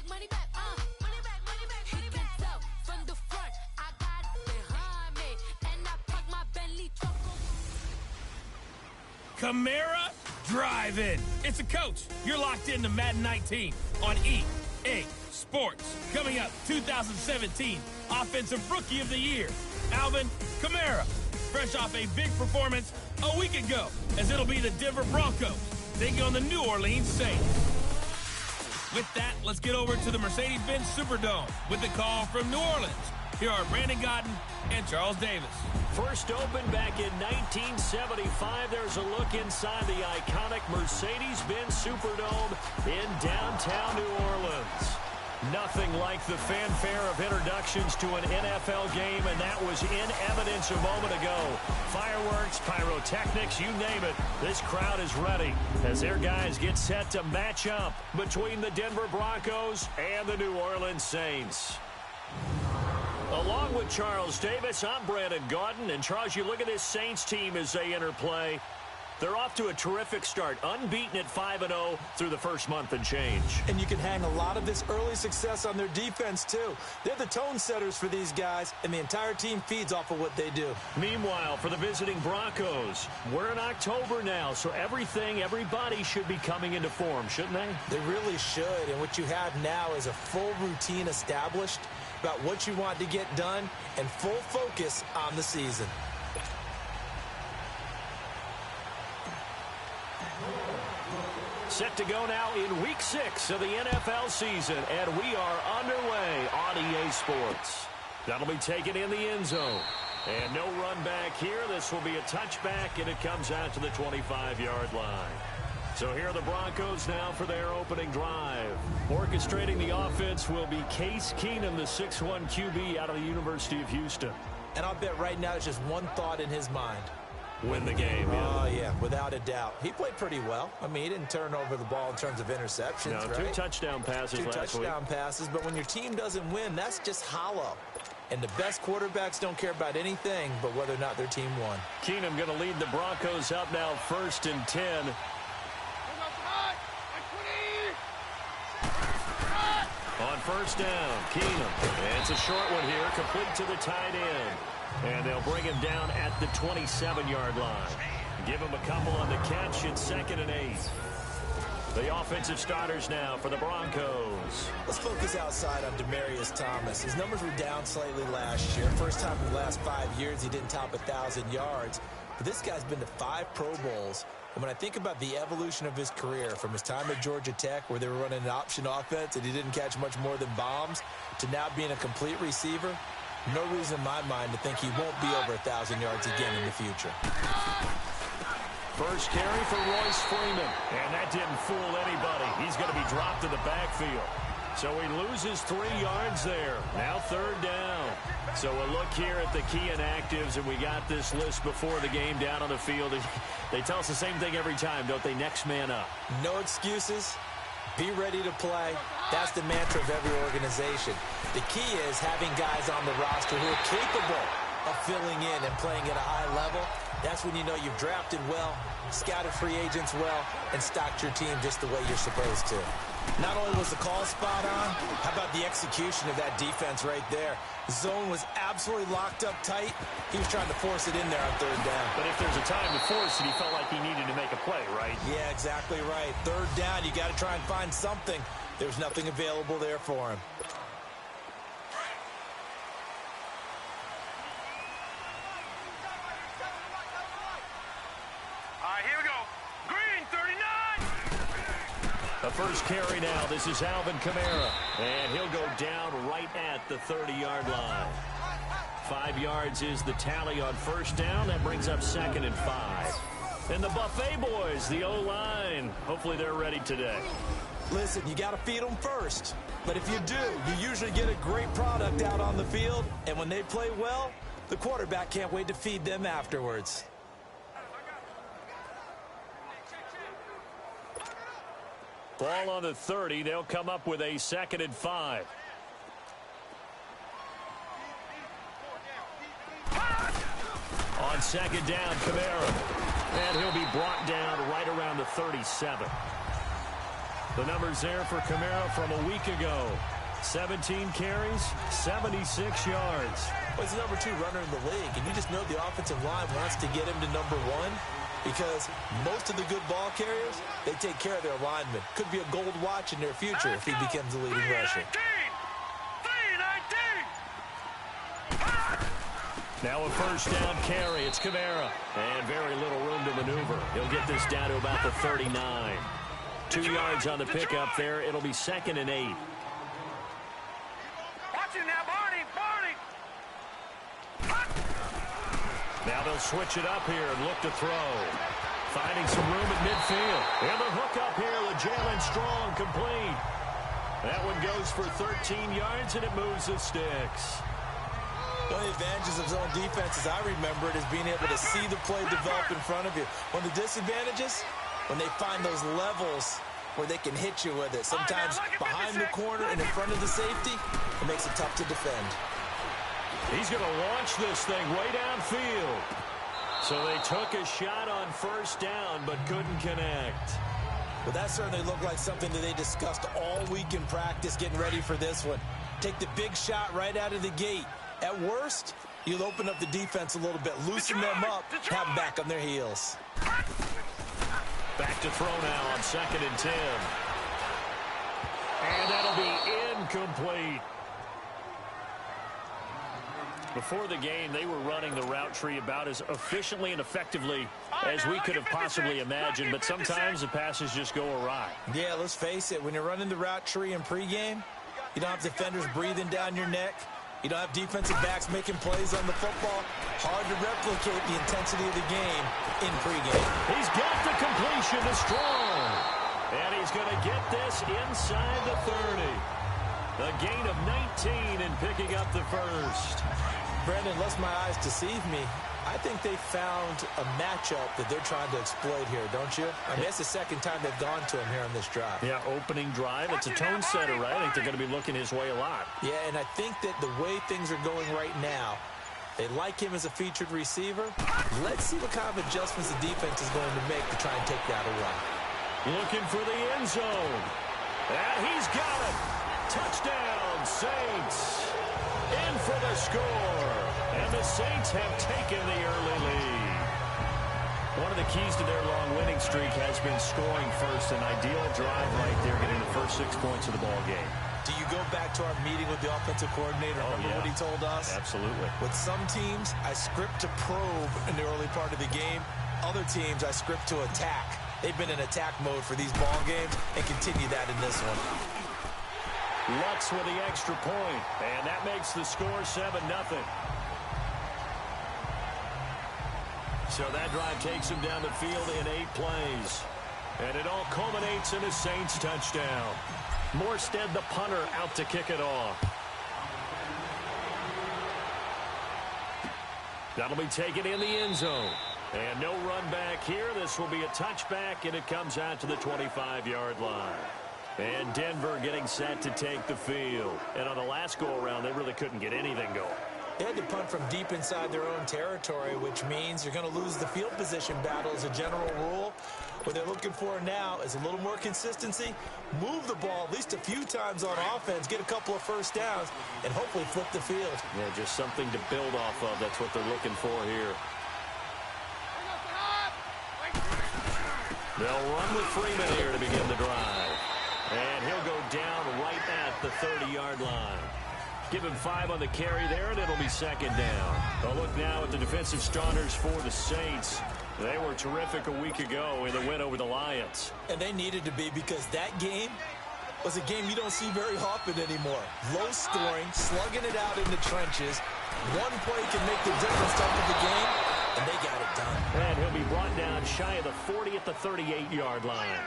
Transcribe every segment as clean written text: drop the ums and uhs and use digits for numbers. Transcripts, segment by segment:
money back, money back, money back, money back. He can tell from the front, I got it behind me, and I park my Bentley truck. Camara Drive-In. It's a coach. You're locked into Madden 19 on EA Sports. Coming up, 2017 Offensive Rookie of the Year, Alvin Kamara. Fresh off a big performance a week ago, as it'll be the Denver Broncos taking on the New Orleans Saints. With that, let's get over to the Mercedes-Benz Superdome with the call from New Orleans. Here are Brandon Godden and Charles Davis. First opened back in 1975. There's a look inside the iconic Mercedes-Benz Superdome in downtown New Orleans. Nothing like the fanfare of introductions to an NFL game, and that was in evidence a moment ago. Fireworks, pyrotechnics, you name it. This crowd is ready as their guys get set to match up between the Denver Broncos and the New Orleans Saints. Along with Charles Davis, I'm Brandon Gaudin. And Charles, you look at this Saints team as they enter play. They're off to a terrific start, unbeaten at 5-0 through the first month and change. And you can hang a lot of this early success on their defense, too. They're the tone setters for these guys, and the entire team feeds off of what they do. Meanwhile, for the visiting Broncos, we're in October now, so everybody should be coming into form, shouldn't they? They really should, and what you have now is a full routine established about what you want to get done and full focus on the season. Set to go now in Week 6 of the NFL season, and we are underway on EA Sports. That'll be taken in the end zone. And no run back here. This will be a touchback, and it comes out to the 25-yard line. So here are the Broncos now for their opening drive. Orchestrating the offense will be Case Keenum, the 6'1 QB out of the University of Houston. And I'll bet right now there's just one thought in his mind. Win the game, yeah. Oh, yeah, without a doubt. He played pretty well. I mean, he didn't turn over the ball in terms of interceptions, no, right? 2 touchdown passes last week. 2 touchdown passes, but when your team doesn't win, that's just hollow. And the best quarterbacks don't care about anything but whether or not their team won. Keenum going to lead the Broncos up now 1st and 10. On first down, Keenum. And it's a short one here, complete to the tight end. And they'll bring him down at the 27-yard line. Give him a couple on the catch. It's 2nd and 8. The offensive starters now for the Broncos. Let's focus outside on Demaryius Thomas. His numbers were down slightly last year. First time in the last 5 years he didn't top 1,000 yards. But this guy's been to 5 Pro Bowls. And when I think about the evolution of his career, from his time at Georgia Tech, where they were running an option offense and he didn't catch much more than bombs, to now being a complete receiver, no reason in my mind to think he won't be over 1,000 yards again in the future. First carry for Royce Freeman. And that didn't fool anybody. He's going to be dropped in the backfield. So he loses 3 yards there. Now 3rd down. So a look here at the key inactives, and we got this list before the game down on the field. They tell us the same thing every time, don't they? Next man up. No excuses. Be ready to play. That's the mantra of every organization. The key is having guys on the roster who are capable of filling in and playing at a high level. That's when you know you've drafted well, scouted free agents well, and stocked your team just the way you're supposed to. Not only was the call spot on, how about the execution of that defense right there? Zone was absolutely locked up tight. He was trying to force it in there on 3rd down. But if there's a time to force it, he felt like he needed to make a play, right? Yeah, exactly right. 3rd down, you got to try and find something. There's nothing available there for him. All right, here we go. Green, 39. The first carry now. This is Alvin Kamara. And he'll go down right at the 30-yard line. 5 yards is the tally on first down. That brings up 2nd and 5. And the Buffet boys, the O-line. Hopefully they're ready today. Listen, you got to feed them first. But if you do, you usually get a great product out on the field. And when they play well, the quarterback can't wait to feed them afterwards. Ball on the 30. They'll come up with a 2nd and 5. On 2nd down, Kamara. And he'll be brought down right around the 37. The numbers there for Kamara from a week ago. 17 carries, 76 yards. Well, he's the number 2 runner in the league, and you just know the offensive line wants to get him to number 1 because most of the good ball carriers, they take care of their linemen. Could be a gold watch in their future if he becomes the leading rusher. 3-19. Now a first down carry. It's Kamara. And very little room to maneuver. He'll get this down to about the 39. 2 yards on the pickup there. It'll be 2nd and 8. Now they'll switch it up here and look to throw. Finding some room at midfield. And the hook up here with Jalen Strong complete. That one goes for 13 yards, and it moves the sticks. One of the advantages of zone defense, as I remember it, is being able to see the play develop in front of you. One of the disadvantages, when they find those levels where they can hit you with it. Sometimes behind the corner and in front of the safety, it makes it tough to defend. He's going to launch this thing way downfield. So they took a shot on first down but couldn't connect. Well, that certainly looked like something that they discussed all week in practice getting ready for this one. Take the big shot right out of the gate. At worst, you'll open up the defense a little bit, loosen them up, have them back on their heels. Back to throw now on 2nd and 10. And that'll be incomplete. Before the game, they were running the route tree about as efficiently and effectively as we could have possibly imagined, but sometimes the passes just go awry. Yeah, let's face it, when you're running the route tree in pregame, you don't have defenders breathing down your neck. You don't have defensive backs making plays on the football. Hard to replicate the intensity of the game in pregame. He's got the completion to Strong. And he's going to get this inside the 30. A gain of 19 and picking up the first. Brandon, lest my eyes deceive me, I think they found a matchup that they're trying to exploit here, don't you? I mean, it's the second time they've gone to him here on this drive. Yeah, opening drive. It's a tone setter, right? I think they're going to be looking his way a lot. Yeah, and I think that the way things are going right now, they like him as a featured receiver. Let's see what kind of adjustments the defense is going to make to try and take that away. Looking for the end zone. And he's got it. Touchdown, Saints. In for the score. And the Saints have taken the early lead. One of the keys to their long winning streak has been scoring first. An ideal drive right there, getting the first 6 points of the ball game. Do you go back to our meeting with the offensive coordinator? Remember what he told us? Absolutely. With some teams, I script to probe in the early part of the game. Other teams, I script to attack. They've been in attack mode for these ball games and continue that in this one. Lutz with the extra point, and that makes the score 7-0. So that drive takes him down the field in 8 plays. And it all culminates in a Saints touchdown. Morstead, the punter, out to kick it off. That'll be taken in the end zone. And no run back here. This will be a touchback, and it comes out to the 25-yard line. And Denver getting set to take the field. And on the last go-around, they really couldn't get anything going. They had to punt from deep inside their own territory, which means you're going to lose the field position battle as a general rule. What they're looking for now is a little more consistency, move the ball at least a few times on offense, get a couple of first downs, and hopefully flip the field. Yeah, just something to build off of. That's what they're looking for here. They'll run with Freeman here to begin the drive. And he'll go down right at the 30-yard line. Give him 5 on the carry there, and it'll be 2nd down. A look now at the defensive starters for the Saints. They were terrific a week ago in the win over the Lions. And they needed to be, because that game was a game you don't see very often anymore. Low scoring, slugging it out in the trenches. One play can make the difference to the game, and they got it done. And he'll be brought down shy of the 40 at the 38-yard line.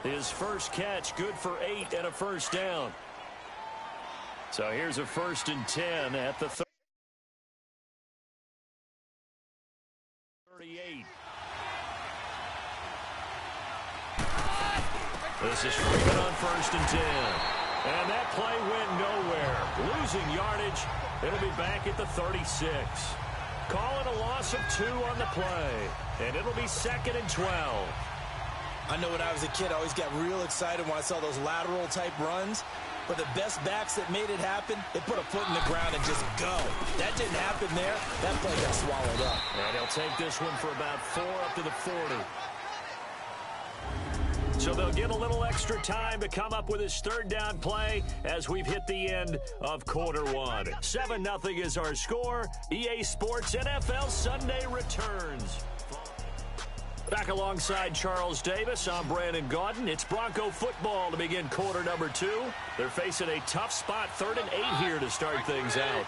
His first catch, good for 8 and a first down. So here's a 1st and 10 at the 38. This is Freeman on 1st and 10. And that play went nowhere. Losing yardage. It'll be back at the 36. Call it a loss of 2 on the play. And it'll be 2nd and 12. I know when I was a kid, I always got real excited when I saw those lateral type runs. But the best backs that made it happen, they put a foot in the ground and just go. That didn't happen there. That play got swallowed up. And he'll take this one for about 4 up to the 40. So they'll get a little extra time to come up with his third down play as we've hit the end of quarter one. 7-0 is our score. EA Sports NFL Sunday returns. Back alongside Charles Davis, I'm Brandon Gaudin. It's Bronco football to begin quarter number 2. They're facing a tough spot, 3rd and 8 here to start things out.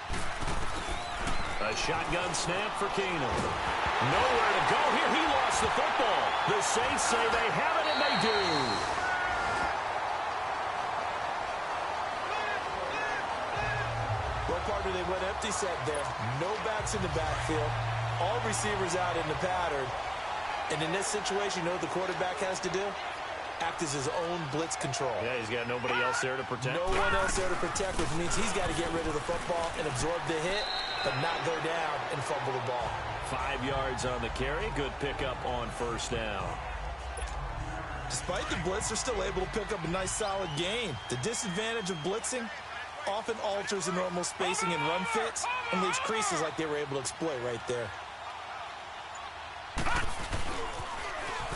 A shotgun snap for Keenum. Nowhere to go here. He lost the football. The Saints say they have it, and they do. Well, partner, they went empty set there. No backs in the backfield. All receivers out in the pattern. And in this situation, you know what the quarterback has to do? Act as his own blitz control. Yeah, he's got nobody else there to protect. No one else there to protect, which means he's got to get rid of the football and absorb the hit, but not go down and fumble the ball. 5 yards on the carry. Good pickup on first down. Despite the blitz, they're still able to pick up a nice, solid gain. The disadvantage of blitzing often alters the normal spacing and run fits and leaves creases like they were able to exploit right there.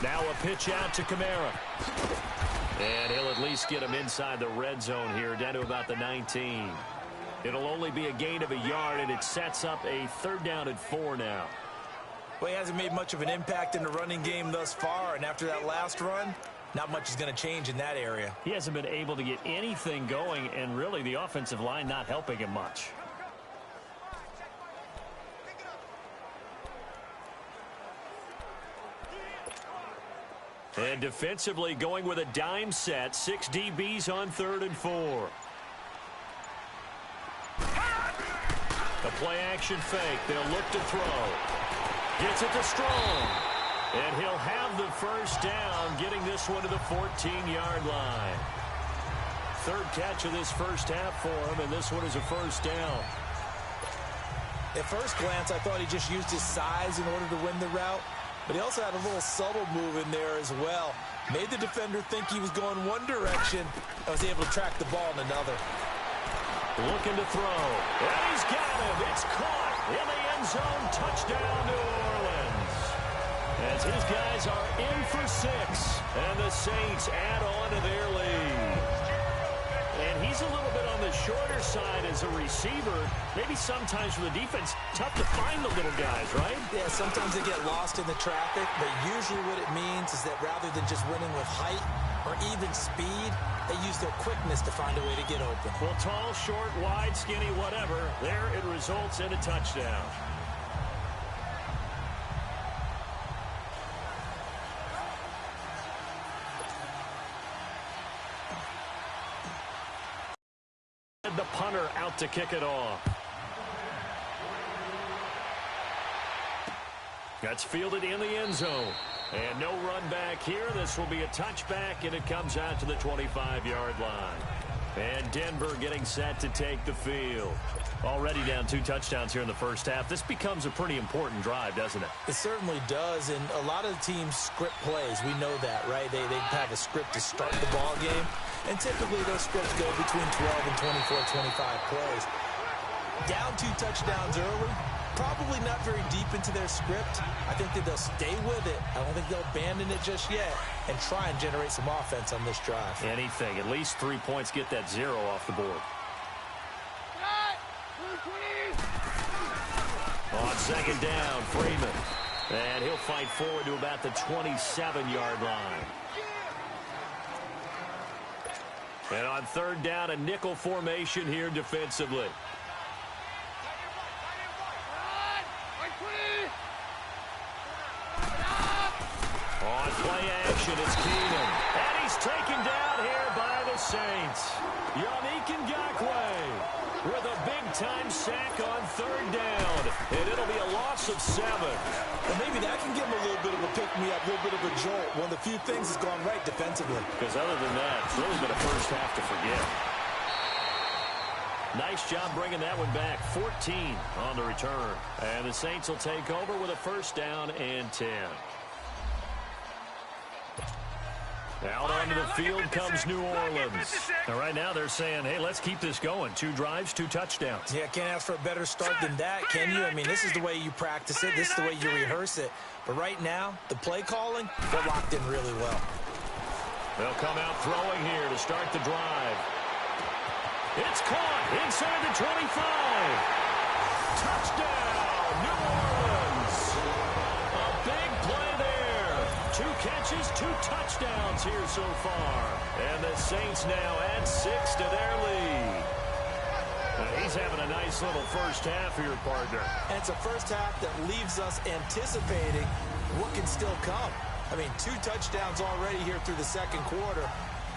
Now a pitch out to Kamara. And he'll at least get him inside the red zone here, down to about the 19. It'll only be a gain of a yard, and it sets up a 3rd down and 4 now. Well, he hasn't made much of an impact in the running game thus far, and after that last run, not much is going to change in that area. He hasn't been able to get anything going, and really the offensive line not helping him much. And defensively going with a dime set. 6 DBs on 3rd and 4. The play action fake. They'll look to throw. Gets it to Strong. And he'll have the first down, getting this one to the 14-yard line. 3rd catch of this first half for him, and this one is a first down. At first glance, I thought he just used his size in order to win the route. But he also had a little subtle move in there as well. Made the defender think he was going one direction and was able to track the ball in another. Looking to throw. And he's got him. It's caught in the end zone. Touchdown, New Orleans. As his guys are in for 6. And the Saints add on to their lead. And he's a little bit on the shorter side as a receiver. Maybe sometimes for the defense, tough to find the little guys, right? Yeah, sometimes they get lost in the traffic, but usually what it means is that rather than just winning with height or even speed, they use their quickness to find a way to get open. Well, tall, short, wide, skinny, whatever, there it results in a touchdown. The punter out to kick it off. That's fielded in the end zone. And no run back here. This will be a touchback, and it comes out to the 25-yard line. And Denver getting set to take the field. Already down 2 touchdowns here in the first half. This becomes a pretty important drive, doesn't it? It certainly does, and a lot of teams script plays. We know that, right? They have a script to start the ball game, and typically those scripts go between 12 and 24, 25 plays. Down 2 touchdowns early, probably not very deep into their script. I think that they'll stay with it. I don't think they'll abandon it just yet and try and generate some offense on this drive. Anything. At least 3 points, get that 0 off the board. On 2nd down, Freeman. And he'll fight forward to about the 27-yard line. And on 3rd down, a nickel formation here defensively. On play action, it's Keenum. And he's taken down here by the Saints. Yannick Ngakoue with a big-time sack on 3rd down. And it'll be a loss of 7. Well, maybe that can give him a little bit of a pick-me-up, a little bit of a jolt. One of the few things that's gone right defensively. Because other than that, it's really been a first half to forget. Nice job bringing that one back. 14 on the return. And the Saints will take over with a first down and 10. Out onto the field comes New Orleans. And right now they're saying, hey, let's keep this going. 2 drives, 2 touchdowns. Yeah, can't ask for a better start than that, can you? I mean, this is the way you practice it. This is the way you rehearse it. But right now, the play calling, they're locked in really well. They'll come out throwing here to start the drive. It's caught inside the 25. Touchdown, New Orleans. A big play there. 2 catches, 2 touchdowns here so far. And the Saints now add 6 to their lead. He's having a nice little first half here, partner. And it's a first half that leaves us anticipating what can still come. I mean, 2 touchdowns already here through the second quarter.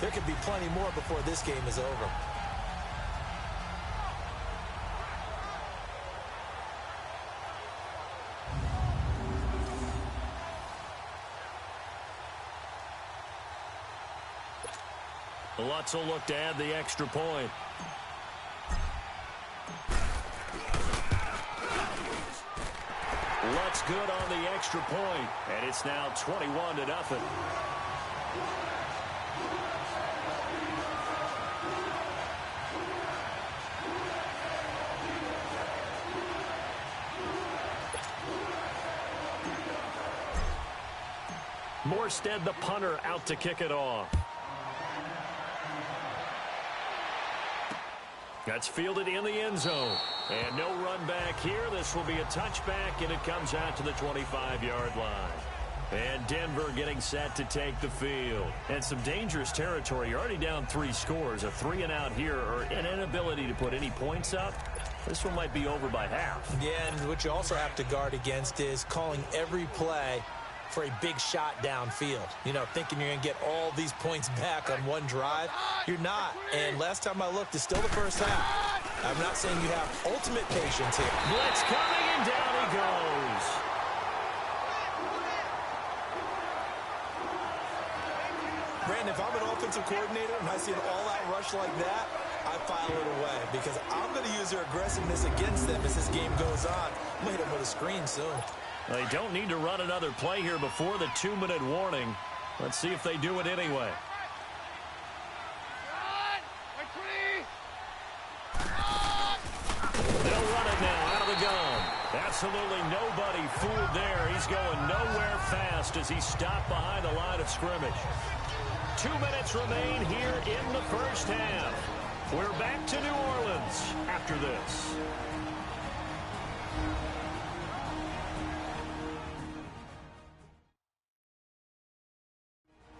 There could be plenty more before this game is over. Lutz will look to add the extra point. Lutz good on the extra point, and it's now 21-0. Morstead, the punter, out to kick it off. That's fielded in the end zone. And no run back here. This will be a touchback, and it comes out to the 25-yard line. And Denver getting set to take the field. And some dangerous territory. You're already down 3 scores. A 3-and-out here, or an inability to put any points up. This one might be over by half. Yeah, and what you also have to guard against is calling every play for a big shot downfield. You know, thinking you're going to get all these points back on one drive. You're not. And last time I looked, it's still the first half. I'm not saying you have ultimate patience here. Blitz coming, and down he goes. Brandon, if I'm an offensive coordinator and I see an all-out rush like that, I file it away because I'm going to use their aggressiveness against them as this game goes on. I'm going to hit them with a screen soon. They don't need to run another play here before the 2-minute warning. Let's see if they do it anyway. They'll run it now out of the gun. Absolutely nobody fooled there. He's going nowhere fast as he's stopped behind the line of scrimmage. 2 minutes remain here in the first half. We're back to New Orleans after this.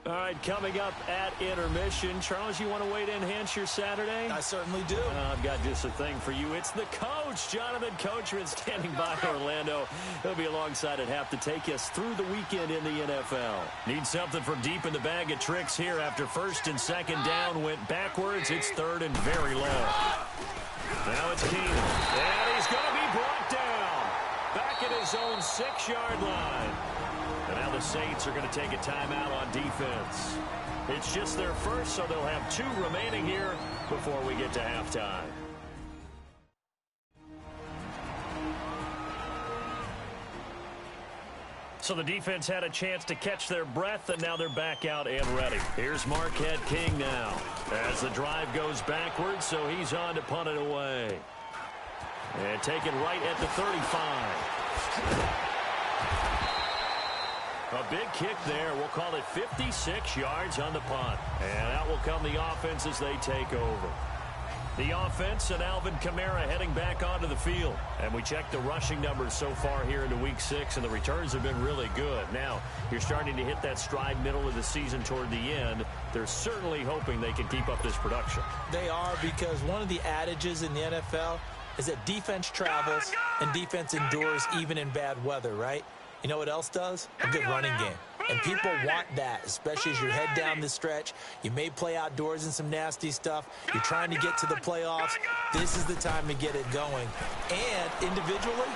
All right, coming up at intermission. Charles, you want to wait to enhance your Saturday? I certainly do. I've got just a thing for you. It's the coach, Jonathan Coachman, standing by Orlando. He'll be alongside at half to take us through the weekend in the NFL. Need something from deep in the bag of tricks here after first and second down went backwards. It's third and very low. Now it's Keenan. And he's going to be brought down. Back at his own 6-yard line. And now the Saints are going to take a timeout on defense. It's just their first, so they'll have 2 remaining here before we get to halftime. So the defense had a chance to catch their breath, and now they're back out and ready. Here's Marquette King now as the drive goes backwards, so he's on to punt it away. And taken right at the 35. A big kick there. We'll call it 56 yards on the punt. And out will come the offense as they take over. The offense and Alvin Kamara heading back onto the field. And we check the rushing numbers so far here into Week 6, and the returns have been really good. Now, you're starting to hit that stride middle of the season toward the end. They're certainly hoping they can keep up this production. They are, because one of the adages in the NFL is that defense travels and defense endures even in bad weather, right? You know what else does? A good running game. And people want that, especially as you head down the stretch. You may play outdoors in some nasty stuff. You're trying to get to the playoffs. This is the time to get it going. And individually,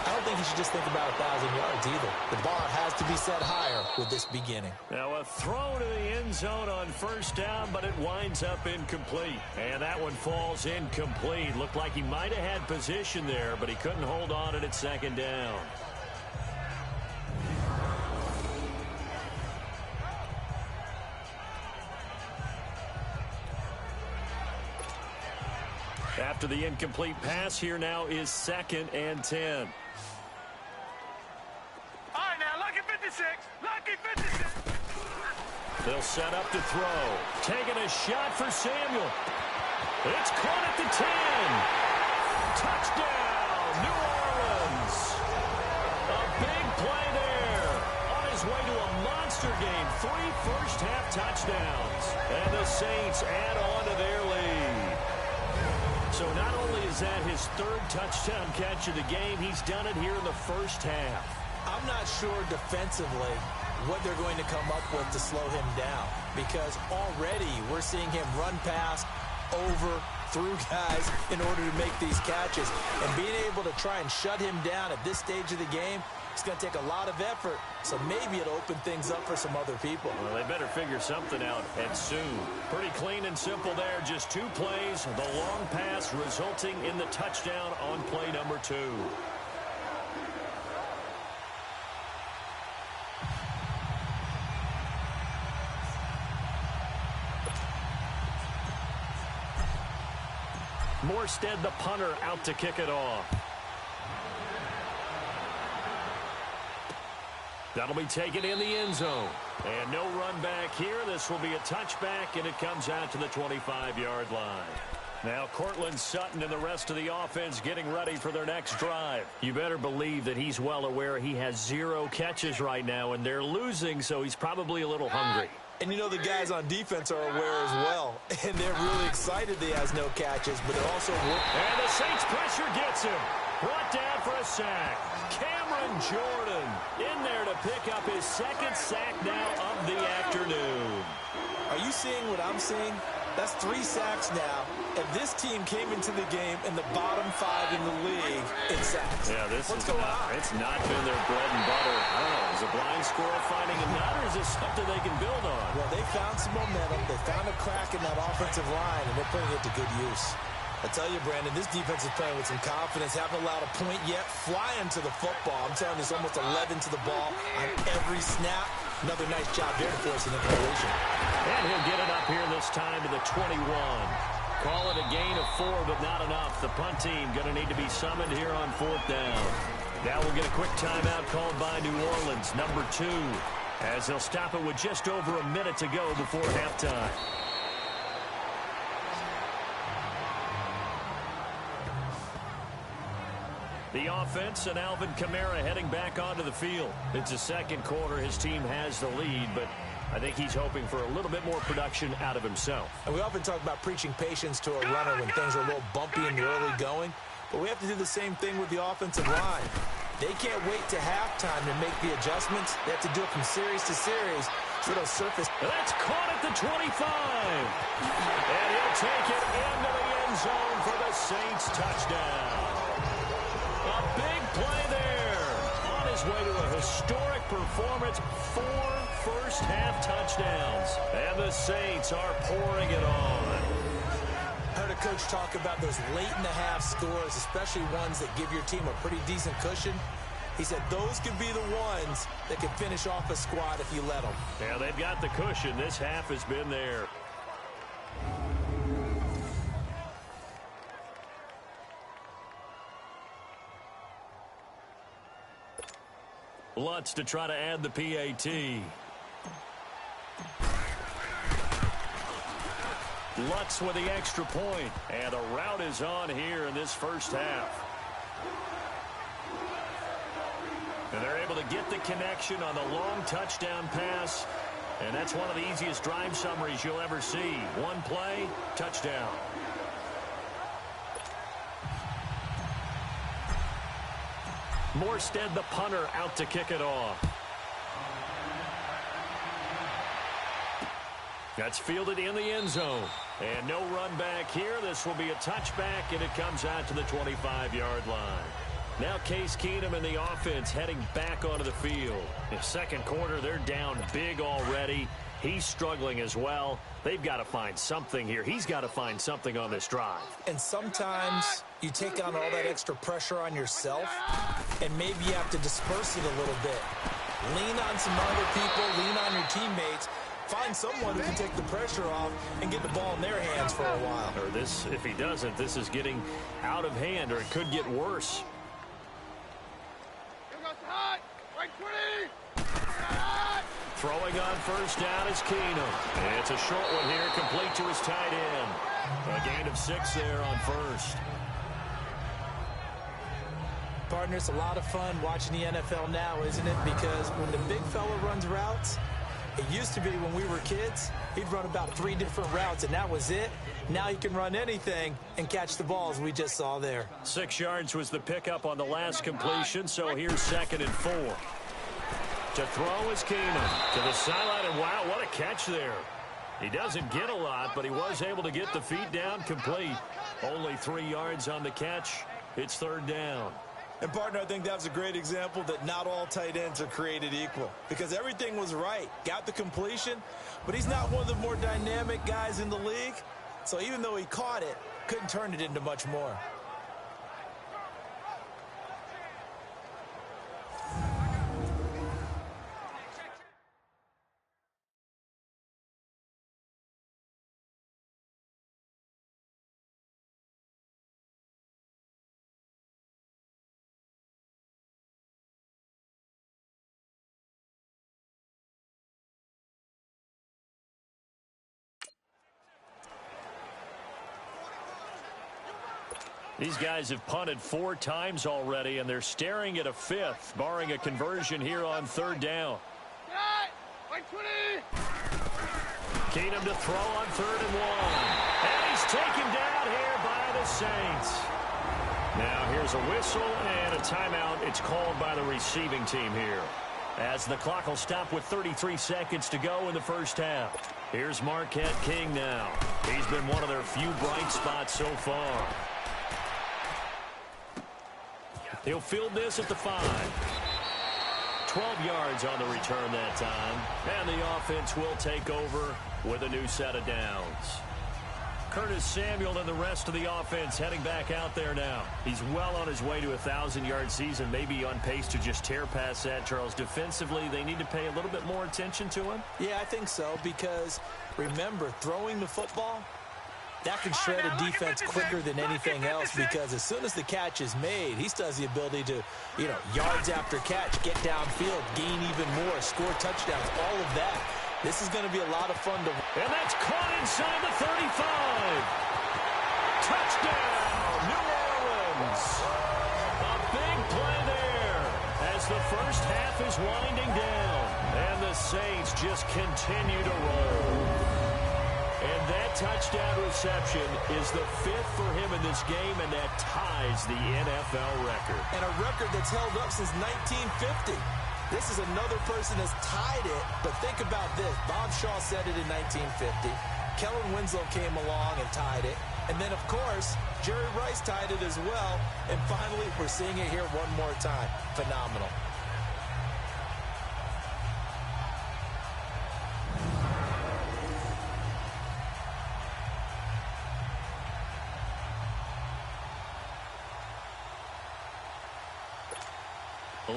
I don't think you should just think about 1,000 yards either. The bar has to be set higher with this beginning. Now a throw to the end zone on first down, but it winds up incomplete. And that one falls incomplete. Looked like he might have had position there, but he couldn't hold on at second down. After the incomplete pass, here now is 2nd and 10. All right, now, lucky 56. Lucky 56. They'll set up to throw. Taking a shot for Samuel. It's caught at the 10. Touchdown, New Orleans. A big play there. On his way to a monster game. 3 first-half touchdowns. And the Saints add on to their lead. So not only is that his 3rd touchdown catch of the game, he's done it here in the first half. I'm not sure defensively what they're going to come up with to slow him down, because already we're seeing him run past, over, through guys in order to make these catches. And being able to try and shut him down at this stage of the game, it's going to take a lot of effort. So maybe it'll open things up for some other people. Well, they better figure something out, and soon. Pretty clean and simple there. Just 2 plays. The long pass resulting in the touchdown on play number 2. Morstead, the punter, out to kick it off. That'll be taken in the end zone. And no run back here. This will be a touchback, and it comes out to the 25-yard line. Now Cortland Sutton and the rest of the offense getting ready for their next drive. You better believe that he's well aware he has 0 catches right now, and they're losing, so he's probably a little hungry. And you know the guys on defense are aware as well. And they're really excited that he has no catches, but they're also... And the Saints pressure gets him. Brought down for a sack. Cameron Jordan in there to pick up his 2nd sack now of the afternoon. Are you seeing what I'm seeing? That's 3 sacks now, and this team came into the game in the bottom 5 in the league in sacks. Yeah, What's going on? It's not been their bread and butter. I don't know, is a blind squirrel finding a nut, or is this something they can build on? Well, they found some momentum. They found a crack in that offensive line, and they're putting it to good use. I tell you, Brandon, this defense is playing with some confidence. Haven't allowed a point yet. Flying to the football. I'm telling you, it's almost 11 to the ball on every snap. Another nice job there to force an incompletion. And he'll get it up here this time to the 21. Call it a gain of 4, but not enough. The punt team going to need to be summoned here on 4th down. Now we'll get a quick timeout called by New Orleans, number 2, as they'll stop it with just over a minute to go before halftime. The offense and Alvin Kamara heading back onto the field. It's the 2nd quarter. His team has the lead, but I think he's hoping for a little bit more production out of himself. And we often talk about preaching patience to a runner when things are a little bumpy in the early going, but we have to do the same thing with the offensive line. They can't wait to halftime to make the adjustments. They have to do it from series to series so they'll surface. That's caught at the 25. And he'll take it into the end zone for the Saints touchdown. A big play there. On his way to a historic performance, 4 first-half touchdowns. And the Saints are pouring it on. Heard a coach talk about those late-in-the-half scores, especially ones that give your team a pretty decent cushion. He said those could be the ones that can finish off a squad if you let them. Yeah, they've got the cushion. This half has been there. Lutz to try to add the PAT. Lutz with the extra point. And the route is on here in this first half. And they're able to get the connection on the long touchdown pass. And that's one of the easiest drive summaries you'll ever see. One play, touchdown. Morstead, the punter, out to kick it off. That's fielded in the end zone. And no run back here. This will be a touchback, and it comes out to the 25-yard line. Now Case Keenum and the offense heading back onto the field. In the 2nd quarter, they're down big already. He's struggling as well. They've got to find something here. He's got to find something on this drive. And sometimes you take on all that extra pressure on yourself, and maybe you have to disperse it a little bit. Lean on some other people, lean on your teammates find someone who can take the pressure off and get the ball in their hands for a while. Or this, if he doesn't, this is getting out of hand, or it could get worse. Throwing on first down is Keenum. It's a short one here, complete to his tight end. A gain of 6 there on first. Partner, it's a lot of fun watching the NFL now, isn't it? Because when the big fella runs routes, it used to be when we were kids, he'd run about 3 different routes, and that was it. Now he can run anything and catch the balls we just saw there. 6 yards was the pickup on the last completion, so here's 2nd and 4. To throw is Keenum to the sideline, and wow, what a catch there. He doesn't get a lot, but he was able to get the feet down complete. Only 3 yards on the catch. It's 3rd down. And, partner, I think that was a great example that not all tight ends are created equal, because everything was right. Got the completion, but he's not one of the more dynamic guys in the league. So even though he caught it, couldn't turn it into much more. These guys have punted 4 times already, and they're staring at a 5th, barring a conversion here on 3rd down. Keenum to throw on 3rd and 1. And he's taken down here by the Saints. Now here's a whistle and a timeout. It's called by the receiving team here, as the clock will stop with 33 seconds to go in the first half. Here's Marquette King now. He's been one of their few bright spots so far. He'll field this at the 5. 12 yards on the return that time. And the offense will take over with a new set of downs. Curtis Samuel and the rest of the offense heading back out there now. He's well on his way to a 1,000-yard season, maybe on pace to just tear past that, Charles. Defensively, they need to pay a little bit more attention to him. Yeah, I think so, because remember, throwing the football, that can shred a defense quicker than anything else, because as soon as the catch is made, he still has the ability to, yards after catch, get downfield, gain even more, score touchdowns, all of that. This is going to be a lot of fun to watch. And that's caught inside the 35. Touchdown, New Orleans. A big play there as the first half is winding down. And the Saints just continue to roll. And that touchdown reception is the 5th for him in this game, and that ties the NFL record. And a record that's held up since 1950. This is another person that's tied it, but think about this. Bob Shaw said it in 1950. Kellen Winslow came along and tied it. And then, of course, Jerry Rice tied it as well. And finally, we're seeing it here one more time. Phenomenal.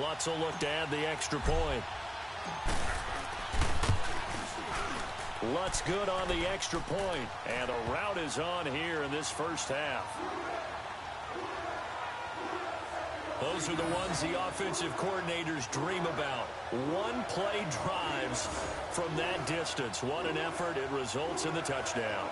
Lutz will look to add the extra point. Lutz good on the extra point, and a rout is on here in this first half. Those are the ones the offensive coordinators dream about. One-play drives from that distance. What an effort. It results in the touchdown.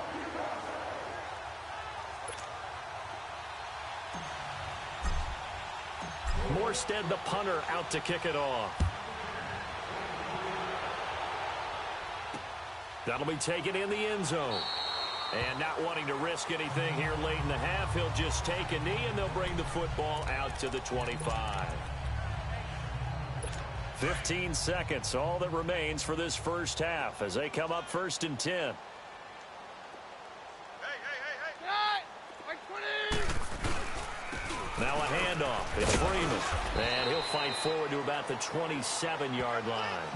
Morstead, the punter, out to kick it off. That'll be taken in the end zone. And not wanting to risk anything here late in the half, he'll just take a knee, and they'll bring the football out to the 25. 15 seconds, all that remains for this first half as they come up 1st and 10. Now a handoff. It's Freeman. And he'll fight forward to about the 27-yard line.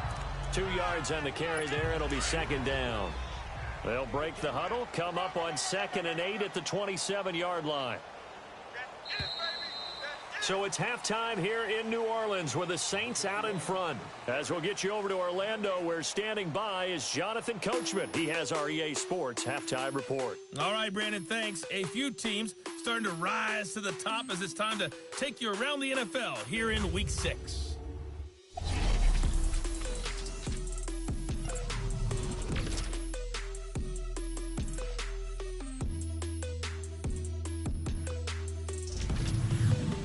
2 yards on the carry there. It'll be 2nd down. They'll break the huddle, come up on 2nd and 8 at the 27-yard line. So it's halftime here in New Orleans with the Saints out in front. As we'll get you over to Orlando, where standing by is Jonathan Coachman. He has our EA Sports halftime report. All right, Brandon, thanks. A few teams starting to rise to the top as it's time to take you around the NFL here in Week 6.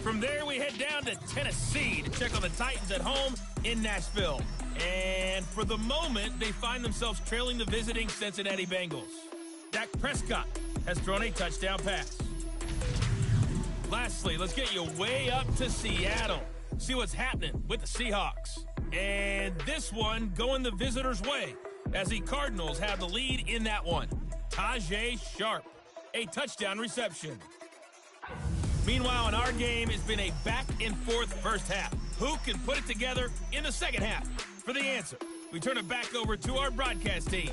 From there, we head down to Tennessee to check on the Titans at home in Nashville. And for the moment, they find themselves trailing the visiting Cincinnati Bengals. Dak Prescott has thrown a touchdown pass. Lastly, let's get you way up to Seattle. See what's happening with the Seahawks. And this one going the visitors' way as the Cardinals have the lead in that one. Tajay Sharp, a touchdown reception. Meanwhile, in our game, it's been a back-and-forth first half. Who can put it together in the second half? For the answer, we turn it back over to our broadcast team.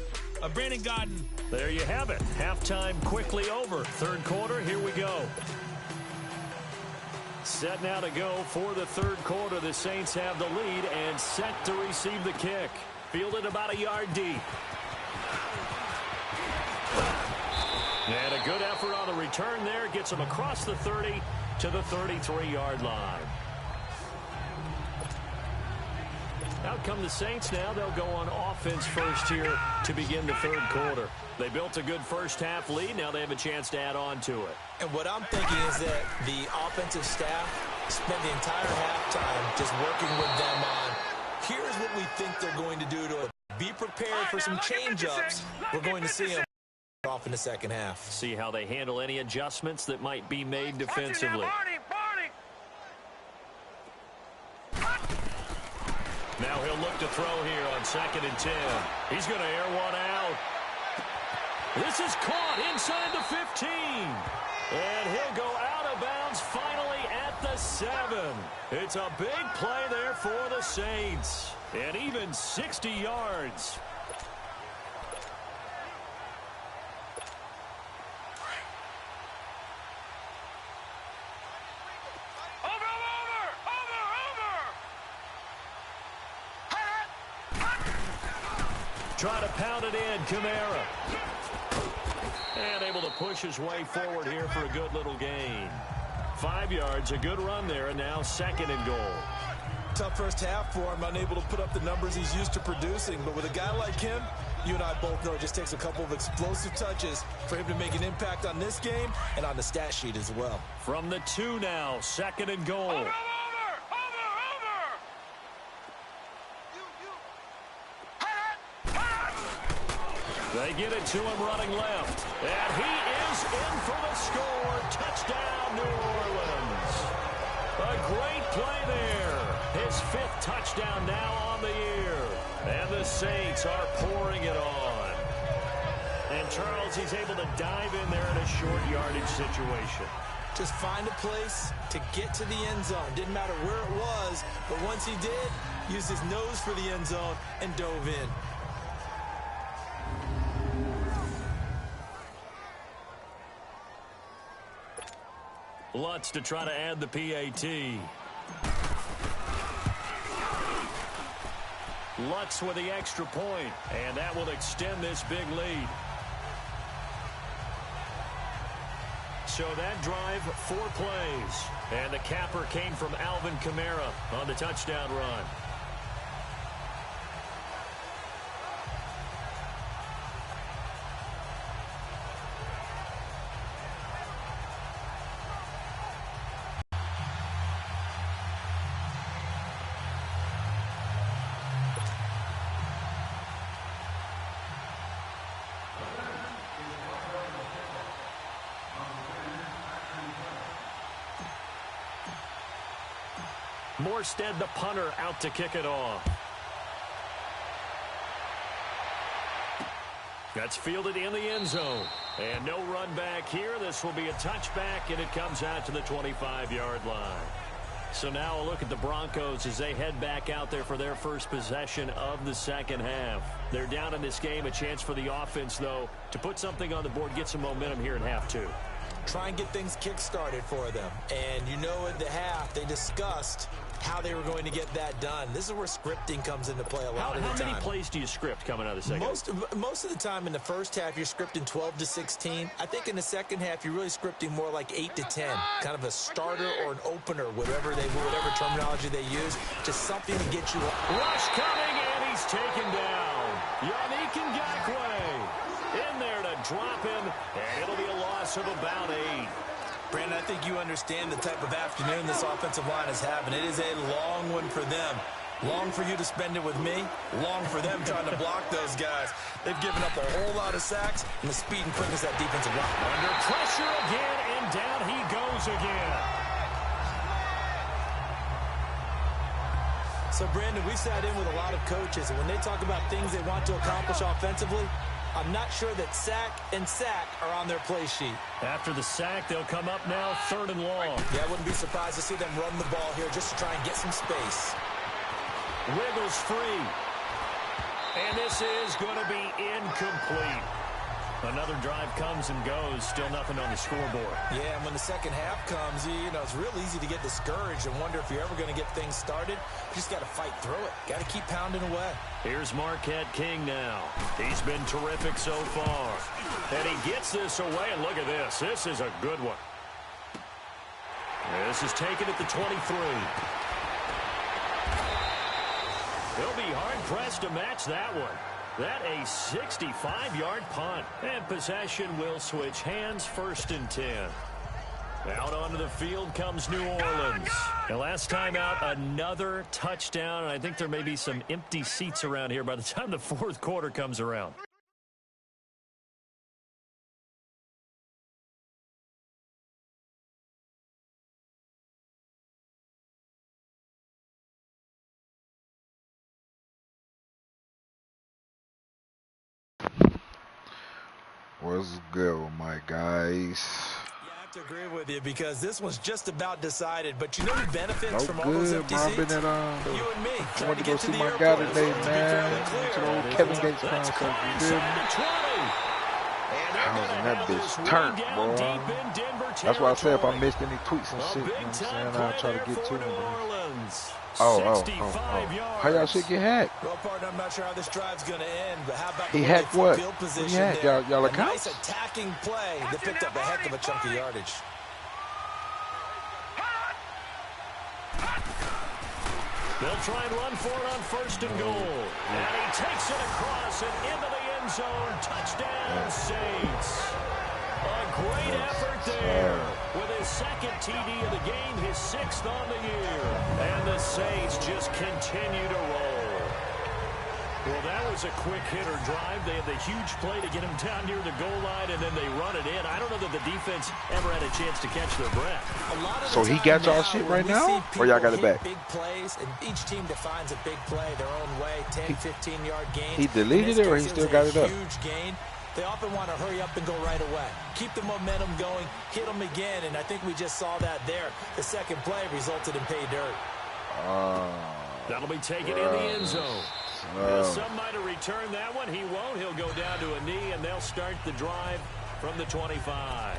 Brandon Godden. There you have it. Halftime quickly over. Third quarter, here we go. Set now to go for the third quarter. The Saints have the lead and set to receive the kick. Fielded about a yard deep. And a good effort on the return there. Gets them across the 30 to the 33-yard line. Out come the Saints now. They'll go on offense first here to begin the third quarter. They built a good first half lead. Now they have a chance to add on to it. And what I'm thinking is that the offensive staff spent the entire halftime just working with them on, here's what we think they're going to do to it. Be prepared for some change-ups. We're going to see them off in the second half. See how they handle any adjustments that might be made defensively. Now he'll look to throw here on 2nd and 10. He's going to air one out. This is caught inside the 15. And he'll go out of bounds finally at the 7. It's a big play there for the Saints. And even 60 yards. Trying to pound it in, Kamara. And able to push his way forward here for a good little gain. 5 yards, a good run there, and now 2nd and goal. Tough first half for him, unable to put up the numbers he's used to producing. But with a guy like him, you and I both know it just takes a couple of explosive touches for him to make an impact on this game and on the stat sheet as well. From the 2 now, 2nd and goal. They get it to him running left. And he is in for the score. Touchdown, New Orleans. A great play there. His 5th touchdown now on the year. And the Saints are pouring it on. And Charles, he's able to dive in there in a short yardage situation. Just find a place to get to the end zone. Didn't matter where it was, but once he did, used his nose for the end zone and dove in. Lutz to try to add the PAT. Lutz with the extra point, and that will extend this big lead. So that drive, 4 plays. And the capper came from Alvin Kamara on the touchdown run. Morstead, the punter, out to kick it off. That's fielded in the end zone. And no run back here. This will be a touchback, and it comes out to the 25-yard line. So now a look at the Broncos as they head back out there for their first possession of the second half. They're down in this game. A chance for the offense, though, to put something on the board, get some momentum here in half 2. try and get things kick-started for them. And you know, at the half, they discussed how they were going to get that done. This is where scripting comes into play a lot of the time. How many plays do you script coming out of the second? Most of the time in the first half, you're scripting 12 to 16. I think in the second half, you're really scripting more like 8 to 10, kind of a starter or an opener, whatever terminology they use, just something to get you. Rush coming, and he's taken down. Yannick Ngakoue in there to drop him, and it'll be a loss of about 8. Brandon, I think you understand the type of afternoon this offensive line is having. It is a long one for them. Long for you to spend it with me. Long for them trying to block those guys. They've given up a whole lot of sacks, and the speed and quickness of that defensive line. Under pressure again, and down he goes again. So, Brandon, we sat in with a lot of coaches, and when they talk about things they want to accomplish offensively, I'm not sure that sack and sack are on their play sheet. After the sack, they'll come up now 3rd and long. Yeah, I wouldn't be surprised to see them run the ball here just to try and get some space. Wiggles free. And this is going to be incomplete. Another drive comes and goes. Still nothing on the scoreboard. Yeah, and when the second half comes, you know, it's real easy to get discouraged and wonder if you're ever going to get things started. You just got to fight through it. Got to keep pounding away. Here's Marquette King now. He's been terrific so far. And he gets this away, and look at this. This is a good one. This is taken at the 23. They'll be hard-pressed to match that one. That a 65-yard punt. And possession will switch hands, 1st and 10. Out onto the field comes New Orleans. And last time out, another touchdown. And I think there may be some empty seats around here by the time the 4th quarter comes around. What's good, my guys? Yeah, I have to agree with you because this one's just about decided. But you know who benefits No from all those good, empty bro. I've seats? been at You and me. I Trying went to to go get see the my airport. guy today, To be man. fairly clear. To the old Kevin Gates concert. You feel me? I was in that bitch turned, boy. That's why I say if I missed any tweets and shit, you know what I'm saying, I'll try to get to them. Oh. How y'all shit get hacked? Well, partner, I'm not sure how this drive's going to end, but how about He the hacked way what? field What position he hacked? there? Y'all A accounts? nice attacking play that picked up a heck of a chunk of yardage. They'll try and run for it on 1st and goal. And he takes it across and into the end zone. Touchdown, Saints. A great effort there. With his 2nd TD of the game, his 6th on the year. And the Saints just continue to roll. Well, that was a quick hitter drive. They had the huge play to get him down near the goal line, and then they run it in. I don't know that the defense ever had a chance to catch their breath. So he got y'all shit right now? Or y'all got it back? Big plays, and each team defines a big play their own way, 10, 15-yard gains. He deleted it or he still got it up? Huge gain. They often want to hurry up and go right away. Keep the momentum going, hit them again, and I think we just saw that there. The second play resulted in pay dirt. That'll be taken in the end zone. Some might have returned that one. He won't. He'll go down to a knee, and they'll start the drive from the 25.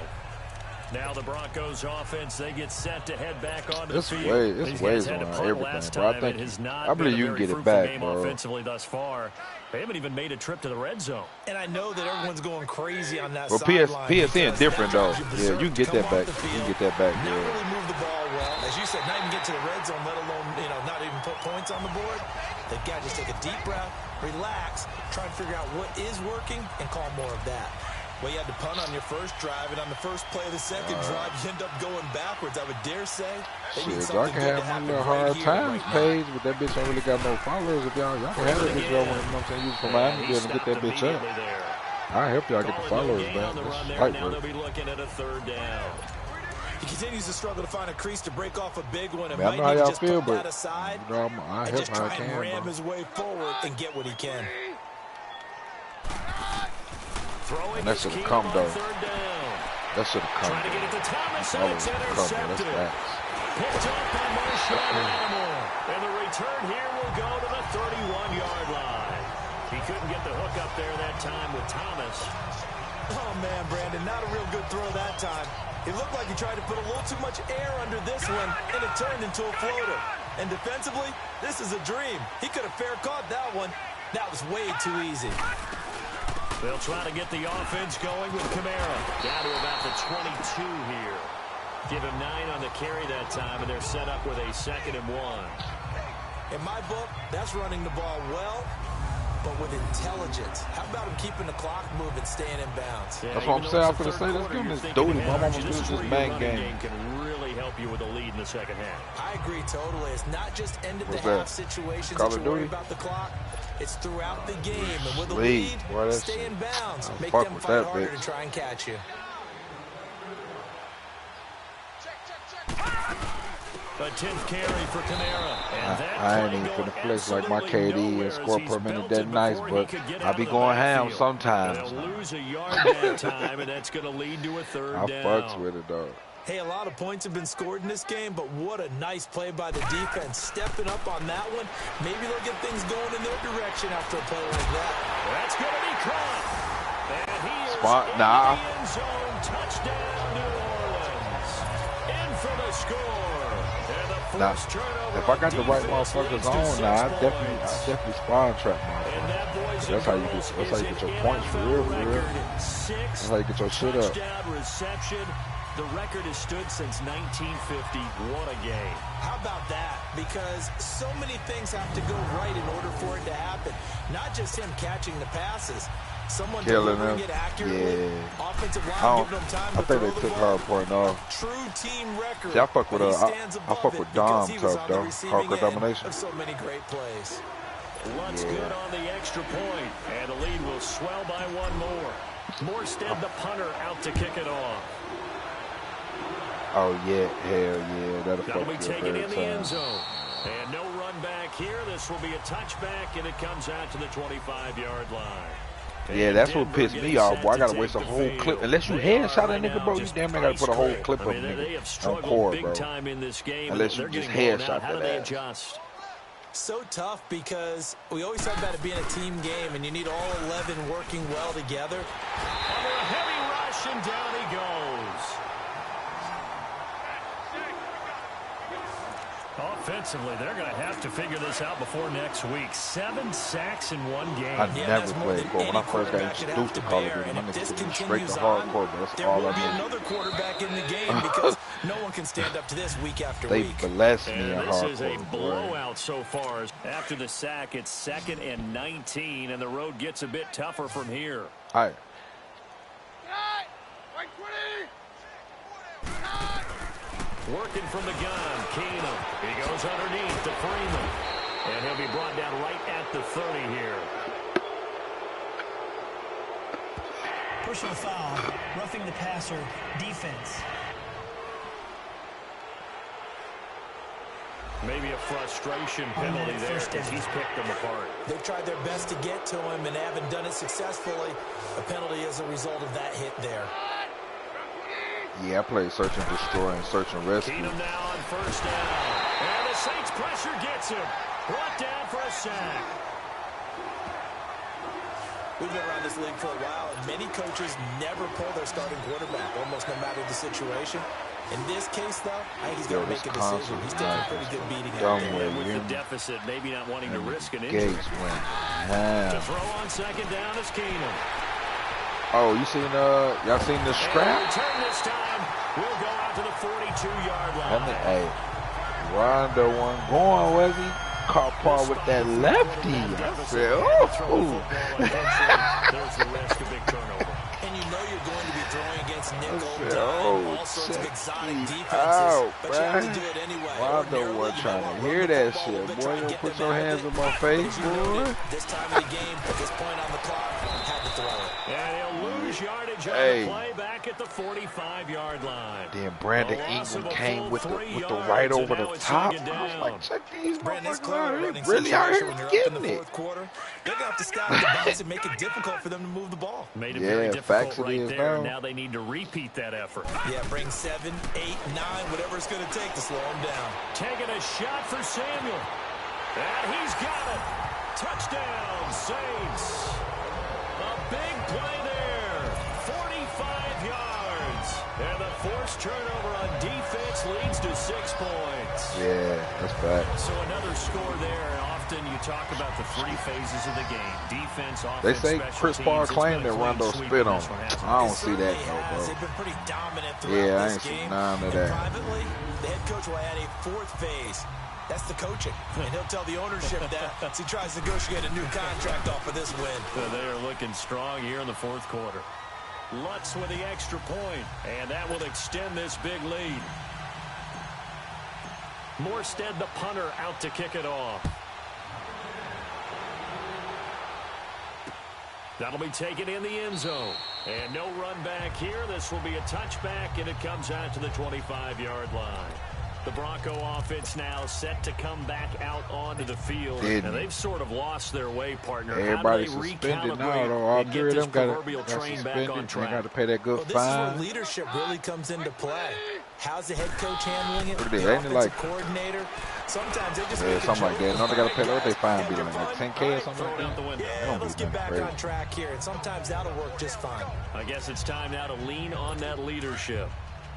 Now the Broncos offense, they get set to head back onto the field. It's ways on everything, bro. I believe you can get it back, bro. Offensively thus far. They haven't even made a trip to the red zone. And I know that everyone's going crazy on that sideline. PSN different, though. Yeah, you can get that back. You can get that back, not really move the ball well. As you said, not even get to the red zone, let alone, not even put points on the board. They've got to just take a deep breath, relax, try and figure out what is working, and call more of that. Well, you had to punt on your first drive, and on the first play of the second drive, you end up going backwards, I would dare say. Shit, y'all can have my little hard times page, but that bitch ain't really got no followers. If y'all can have that bitch, you know what I'm saying? You from Miami, be able to get that bitch up. I help y'all get the followers back. That's light work. They'll be looking at a 3rd down. He continues to struggle to find a crease to break off a big one. And I know how y'all feel, but aside, I help how I can, bro. Ram his way forward and get what he can. And that should have come, though. That should have come. Trying to get it to Thomas, and it's That's intercepted. Picked up by Marshawn Lattimore. And the return here will go to the 31-yard line. He couldn't get the hook up there that time with Thomas. Oh, man, Brandon, not a real good throw that time. It looked like he tried to put a little too much air under this one, and it turned into a floater. And defensively, this is a dream. He could have fair caught that one. That was way too easy. They'll try to get the offense going with Kamara. Down to about the 22 here. Give him 9 on the carry that time, and they're set up with a 2nd and 1. In my book, that's running the ball well, but with intelligence. How about him keeping the clock moving, staying in bounds? That's what I'm saying. I'm going to say, let's give him this duty. My mama was this man game. Can really help you with a lead in the second half. I agree totally. It's not just end of the half situations Call that of you worry Duty? about the clock. It's throughout the game. And with a Sweet. lead, Boy, stay in bounds. Make fuck them with fight that harder bitch. to try and catch you. A 10th carry for Kamara. And that I ain't play even going finna flex like my absolutely KD nowhere and score as per he's minute belted that nice, before but he could get I out be of the going ham backfield. sometimes. They'll lose a yard that time, and that's going to lead to a 3rd I down. fucks with it, dog. Hey, a lot of points have been scored in this game, but what a nice play by the defense. Stepping up on that one. Maybe they'll get things going in their direction after a play like that. That's going to be caught. And he is Spot, in nah. the end zone. Touchdown, New Orleans. In for the score. And the Nah, first turnover if I got the right defense motherfuckers leads to on, 6 nah, I points. definitely spawn trap And motherfuckers. that, boys That's how you and get- girls, that's how you is get your an points for NFL real, for real. record. 6 That's how you get your shit up. touchdown reception. The record has stood since 1950. What a game. How about that? Because so many things have to go right in order for it to happen. Not just him catching the passes. Someone Killing delivering him. it accurately. Yeah. Offensive I line don't- giving them time I to think throw they the took ball. hard point off. True team record. See, I fuck with but he I stands above fuck it with because Dom he was tough, on the though. receiving Hardcore end domination. of so many great plays. Lutz Yeah. good on the extra point, and the lead will swell by 1 more. Morstead, the punter, out to kick it off. Oh, yeah. Hell yeah. That'll That'll fuck be you up taken every in the end time. zone. And no run back here. This will be a touchback, and it comes out to the 25-yard line. Yeah, that's what pissed me off, boy. I gotta waste a whole clip. Unless you headshot a nigga, bro, you damn near gotta put a whole clip of a They have nigga on struggled core, big bro. time in this game. Unless They're you just getting blown headshot out. How do that they ass. adjust? So tough because we always talk about it being a team game, and you need all 11 working well together. Under a heavy rush, and down he goes. Offensively, they're going to have to figure this out before next week. 7 sacks in 1 game. I Yeah, never that's more played than before. When I any first got quarterback could introduced to have Call of bear. Duty, my And if nigga this took me straight continues to on, hardcore, but that's there all will I be knew. another quarterback in the game because no one can stand up to this week after They week. blessed me And in this is a hardcore, boy. blowout so far. After the sack, it's 2nd and 19, and the road gets a bit tougher from here. All right. Working from the gun, Keenum. He goes underneath to Freeman. And he'll be brought down right at the 30 here. Personal foul, roughing the passer, defense. Maybe a frustration penalty there because he's picked them apart. They've tried their best to get to him and haven't done it successfully. A penalty as a result of that hit there. Yeah, I played Search and Destroy and Search and Rescue. Keenum now on 1st down. And the Saints pressure gets him. Brought down for a sack. We've been around this league for a while, and many coaches never pull their starting quarterback, almost no matter the situation. In this case, though, I think he's going to make a decision. He's taking a pretty good beating out there. Somewhere, With you the deficit, maybe not wanting to risk an injury. Gates went. To Yeah. throw on 2nd down is Keenum. Oh, you seen y'all seen the And scrap? return this time will go out to the 42-yard That line. nigga, hey, Rondo wasn't going, was he? Caught Paul with that lefty. I said, oh. There's the risk of big turnover. And you know you're going to be throwing against nickel, said, dime, oh, all sorts of check exotic these defenses. out, But you have to man. do it anyway. Rondo Ordinarily, wasn't you trying might to want hear run the that football a shit. little bit, Boy, try you and don't get put them your out of hands it. in my But face, as you noted, boy. this time of the game, at this point on the clock, had to throw it. And he'll lose yardage on Hey. the play back at the 45-yard line. Then Brandon A loss of Ingram a came full with the 3 right yards, over and the now it's top. second I was down. like, check these Brandon's motherfuckers clearly out. running They really out situation here when you're up in the getting it. fourth quarter. They're going to have to stack the box and make it difficult for them to move the ball. Made it Yeah, very difficult facts it right is there. now. Now they need to repeat that effort. Yeah, bring 7, 8, 9, whatever it's going to take to slow them down. Taking a shot for Samuel. And he's got it. Touchdown, Saints. A big play there. And the forced turnover on defense leads to 6 points. Yeah, that's bad. So another score there. Often you talk about the 3 phases of the game. Defense, offense, They say special Chris teams. Paul It's claimed been a that clean Rondo sweep spit in on this him. one, hasn't I it? don't see that, though, bro. They've been pretty dominant throughout Yeah, I this ain't seen game. none of And that. privately, the head coach will add a 4th phase. That's the coaching. And he'll tell the ownership that as he tries to negotiate a new contract off of this win. So they are looking strong here in the 4th quarter. Lutz with the extra point, and that will extend this big lead. Morstead, the punter, out to kick it off. That'll be taken in the end zone. And no run back here. This will be a touchback, and it comes out to the 25-yard line. The Bronco offense now set to come back out onto the field. And they've sort of lost their way, partner. Everybody's suspended now, though. All 3 of them got train back on suspended. track. They got to pay that good This is fine. where leadership really comes into play. How's the head coach handling it? What are The they, ain't it offensive like- coordinator. Sometimes they just Yeah, make a something like joke. that. No, they got to pay what they fine be like 10K or something like Throw it out the that. window. Yeah, don't let's be get back crazy. on track here. And sometimes that'll work just fine. I guess it's time now to lean on that leadership.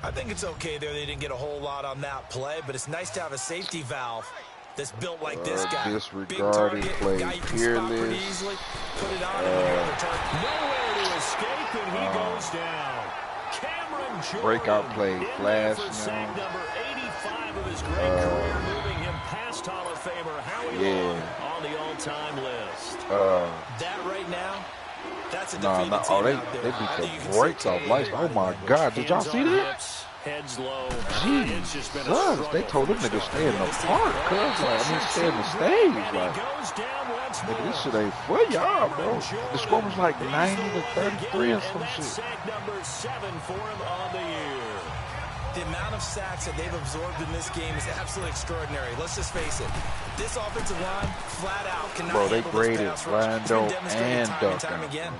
I think it's okay there. They didn't get a whole lot on that play, but it's nice to have a safety valve that's built like this guy. Disregarded, played guy you can spot pretty fearless. easily. Put it on and the other target. Nowhere to escape, and he goes down. Cameron Jordan Breakout play, in flash there for sack now. number 85 of his great career, moving him past Hall of Famer Howie Long on the all-time list. That right now, that's a No, defeated no. team Oh, they out there. I beat think you the can brakes say off lights. Oh, my God. Did y'all Hands see on that? hips, heads low. Jesus. It's just been a struggle. They told them niggas stay in the park, cuz. Stay in the stage. And Like, he goes down once more. nigga, this shit ain't for y'all, bro. The score was like 90 to 33 or some and shit. that's sack number 7 for him on the year. The amount of sacks that they've absorbed in this game is absolutely extraordinary. Let's just face it. This offensive line, flat out, cannot Bro, they handle this graded pass rush. It's been Rando demonstrated and time Duck time out. again.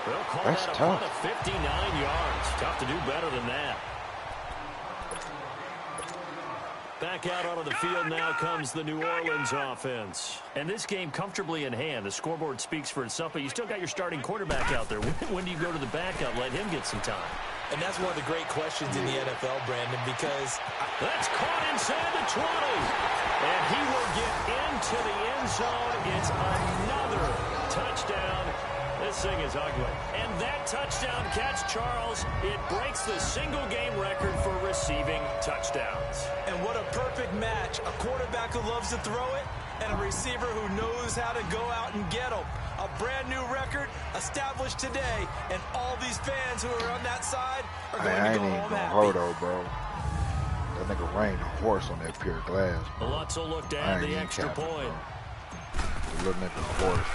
They'll call That's that a tough. punt of 59 yards. Tough to do better than that. Back out onto the field now comes the New Orleans offense. And this game comfortably in hand. The scoreboard speaks for itself, but you still got your starting quarterback out there. When do you go to the backup? Let him get some time. And that's one of the great questions in the NFL, Brandon, because That's caught inside the 20. And he will get into the end zone. It's another touchdown. This thing is ugly. And that touchdown catch, Charles, it breaks the single-game record for receiving touchdowns. and what a perfect match. A quarterback who loves to throw it and a receiver who knows how to go out and get them. A brand new record established today, and all these fans who are on that side are going I to ain't go even home gonna happy. hold on, bro. That nigga rained a horse on that pure glass, bro. Lutz will look to I add ain't the even extra capping, point. bro. Little nigga horse.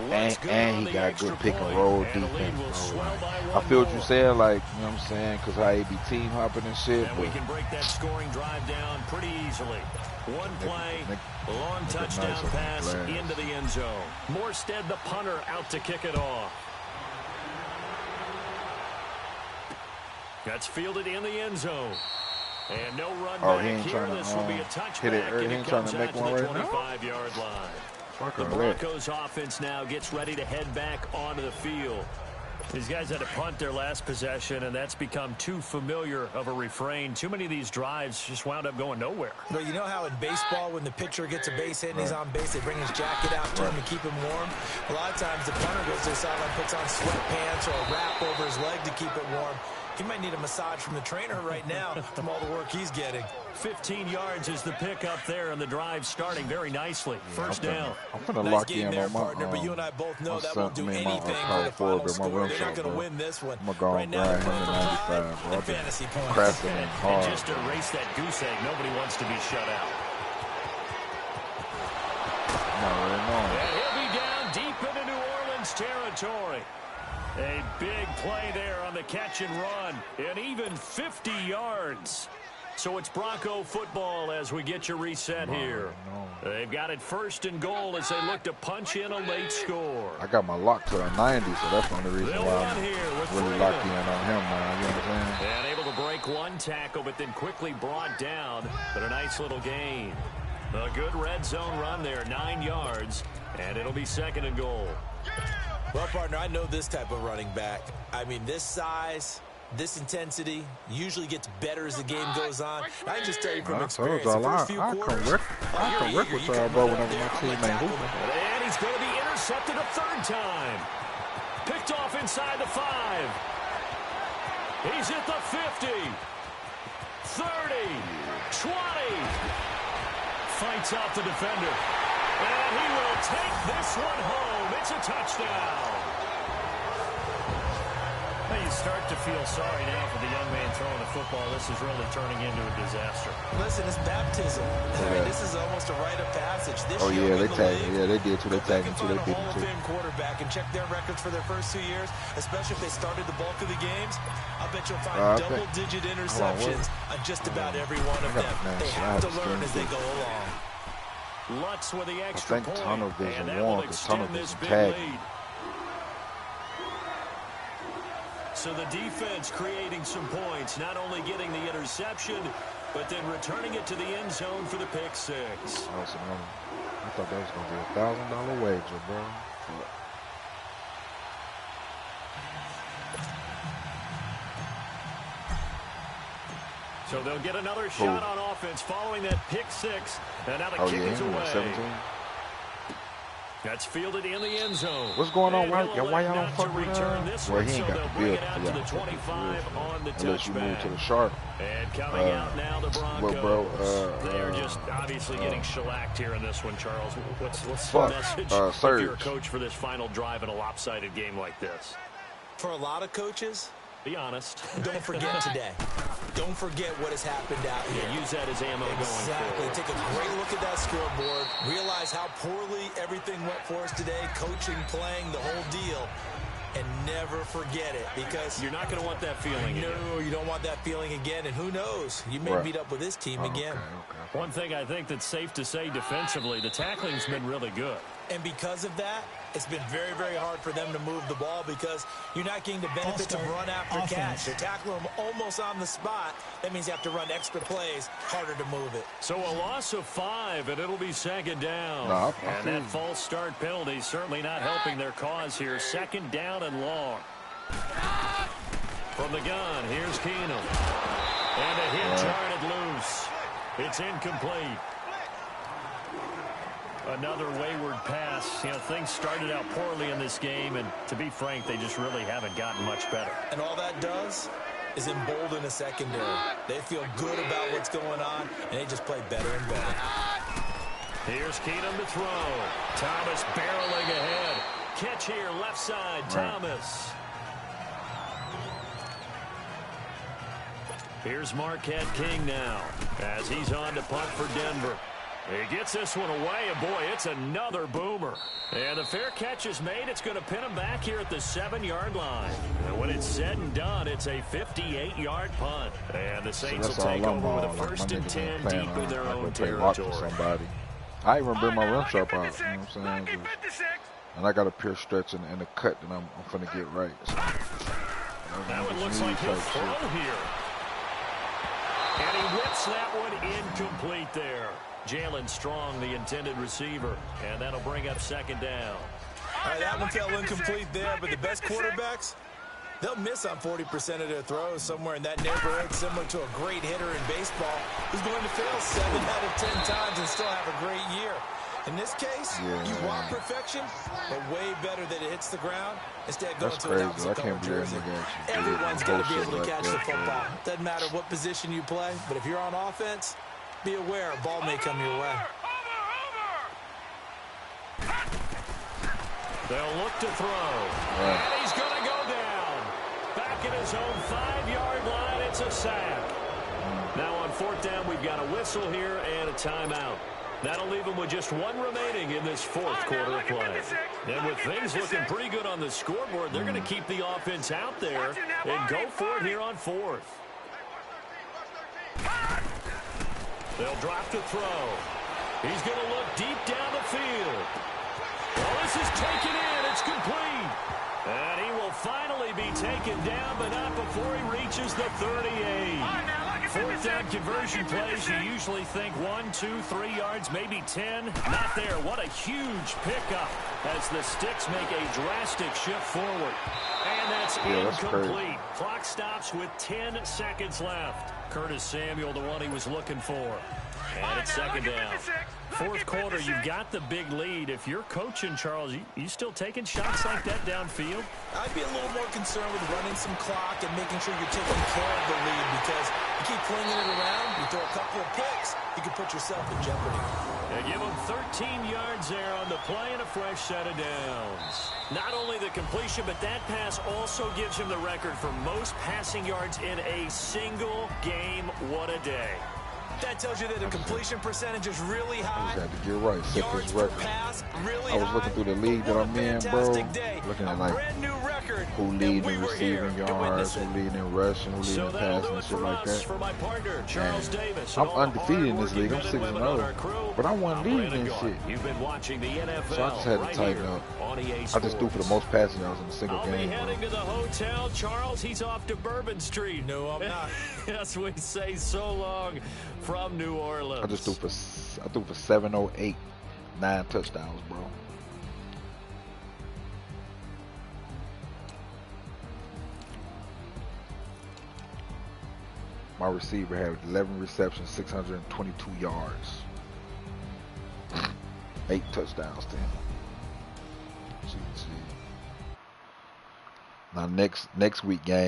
Lutz good on And the he got extra good pick and point, roll and the lead defense, will bro. swell by I one feel what more. you're saying, like, you know what I'm saying? Because how he be team hopping and shit. And we But can break that scoring drive down pretty easily. One play, long touchdown nice on the pass glass. into the end zone. Morstead, the punter, out to kick it off. That's fielded in the end zone. And no run Oh, back he ain't here. trying to, This will be a hit it touchback, early. and He it ain't trying comes to out make to one the right now. 25-yard line. Fuck The her, Broncos offense now gets ready to head back onto the field. These guys had to punt their last possession, and that's become too familiar of a refrain. Too many of these drives just wound up going nowhere. But you know how in baseball, when the pitcher gets a base hit and he's on base, they bring his jacket out to him to keep him warm? A lot of times the punter goes to the sideline, puts on sweatpants or a wrap over his leg to keep it warm. He might need a massage from the trainer right now from all the work he's getting. 15 yards is the pick up there, and the drive starting very nicely. First down. I'm gonna Nice lock game in there, on my partner, but you and I both know my that son- won't do me and my anything for power the forward, final but my score. rim They're shot, not going to bro. win this one. I'm gonna go Right and now, grind they're him playing in for pride 95, bro. and fantasy points. Crafting him And hard. just to erase that goose egg, nobody wants to be shut out. I'm already knowing. And he'll be down deep into New Orleans territory. A big play there on the catch and run, and even 50 yards. So it's Bronco football as we get you reset here. They've got it first and goal as they look to punch in a late score. I got my lock to a 90, so that's the only reason They'll why run I'm here with really freedom. locked in on him, man. You know what I'm saying? And able to break one tackle, but then quickly brought down. But a nice little gain. A good red zone run there, 9 yards. And it'll be second and goal. Well, partner, I know this type of running back. I mean, this size, this intensity usually gets better as the game goes on. I can just tell you from experience, the first few quarters, I can work with y'all, bro, whenever my team ain't hooping. And he's going to be intercepted a third time. Picked off inside the 5. He's at the 50. 30. 20. Fights off the defender. And he will take this one home. It's a touchdown. You start to feel sorry now for the young man throwing the football. This is really turning into a disaster. Listen, it's baptism. I mean, this is almost a rite of passage. This year they tagged him. Yeah, they did too. They tagged him too. They beat him too. Quarterback and check their records for their first 2 years, especially if they started the bulk of the games. I bet you'll find double-digit interceptions on just about every one of them. They have to learn as they go along. Lutz with the extra point. Tunnel vision won because Tunnel vision tagged him. So the defense creating some points, not only getting the interception, but then returning it to the end zone for the pick 6. I thought that was going to be a $1,000 wager, bro. So they'll get another shot on offense following that pick 6. And now the kick is away. 17. That's fielded in the end zone. What's going on? Why y'all don't fuck with Well, he ain't got the build to the 25 on the unless you move to the sharp. And coming out now, the Broncos. They are just obviously getting shellacked here in this one, Charles. What's the message if you're a coach for this final drive in a lopsided game like this? For a lot of coaches, be honest. Don't forget today. Don't forget what has happened out here. Use that as ammo going forward. Exactly. Take a great look at that scoreboard. Realize how poorly everything went for us today. Coaching, playing, the whole deal. And never forget it, because you're not going to want that feeling again. No, you don't want that feeling again. And who knows? You may meet up with this team again. Okay. One thing I think that's safe to say defensively, the tackling's been really good. And because of that, it's been very, very hard for them to move the ball because you're not getting the benefits of run after catch. They're tackling them almost on the spot. That means you have to run extra plays, harder to move it. So a loss of 5, and it'll be second down. And that false start penalty certainly not helping their cause here. Second down and long. From the gun, here's Keenum. And a hit jarred loose. It's incomplete. Another wayward pass. You know, things started out poorly in this game, and to be frank, they just really haven't gotten much better. And all that does is embolden a secondary. They feel good about what's going on, and they just play better and better. Here's Keenum to throw. Thomas barreling ahead. Catch here, left side, Thomas. Here's Marquette King now, as he's on to punt for Denver. He gets this one away, and boy, it's another boomer. And the fair catch is made. It's going to pin him back here at the 7-yard line. And when it's said and done, it's a 58-yard punt. And the Saints will take over with a 1st and 10 deep in their own territory. I even bring my rim shop out, you know what I'm saying? And I got a pure stretch and a cut that I'm finna get right. So, that one looks like he'll throw here. And he whips that one incomplete there. Jalen Strong, the intended receiver, and that'll bring up second down. All right, that one fell incomplete there, but the best quarterbacks, they'll miss on 40% of their throws somewhere in that neighborhood, similar to a great hitter in baseball who's going to fail 7 out of 10 times and still have a great year. In this case, you want perfection, but way better that it hits the ground instead of going to an opposite color jersey. Everyone's going to be able to catch the football. Doesn't matter what position you play, but if you're on offense, be aware a ball may come your way. They'll look to throw. And he's going to go down. Back at his own 5-yard line, it's a sack. Now on 4th down, we've got a whistle here and a timeout. That'll leave them with just 1 remaining in this 4th quarter of play. And with things looking pretty good on the scoreboard, they're going to keep the offense out there and go for it here on 4th. They'll drop to throw. He's going to look deep down the field. Well, this is taken in. It's complete. And he will finally be taken down, but not before he reaches the 38. Fourth down conversion plays, you usually think 1, 2, 3 yards, maybe 10. Not there. What a huge pickup as the Sticks make a drastic shift forward. And that's incomplete. Clock stops with 10 seconds left. Curtis Samuel, the one he was looking for. And it's second down. Fourth quarter, you've got the big lead. If you're coaching, Charles, you still taking shots like that downfield? I'd be a little more concerned with running some clock and making sure you're taking care of the lead, because you keep flinging it around, you throw a couple of picks, you can put yourself in jeopardy. They give him 13 yards there on the play and a fresh set of downs. Not only the completion, but that pass also gives him the record for most passing yards in a single game. What a day. That tells you that the completion percentage is really high. I just had to get right. Set this record. Pass, really I was looking through the league that I'm in, bro. Looking at like who lead in receiving yards, who lead in rushing, who lead in passing, and shit like that. For my partner, Charles Davis, I'm undefeated in this league. I'm 6-0, but I wasn't leading this shit. You've been watching the NFL. So I just had to tighten up. I just threw for the most passing yards in a single game. I'll be heading to the hotel. Charles, he's off to Bourbon Street. No, I'm not. Yes, we say so long from New Orleans. I just threw for 708, 9 touchdowns, bro. My receiver had 11 receptions, 622 yards, 8 touchdowns to him. Now next week game.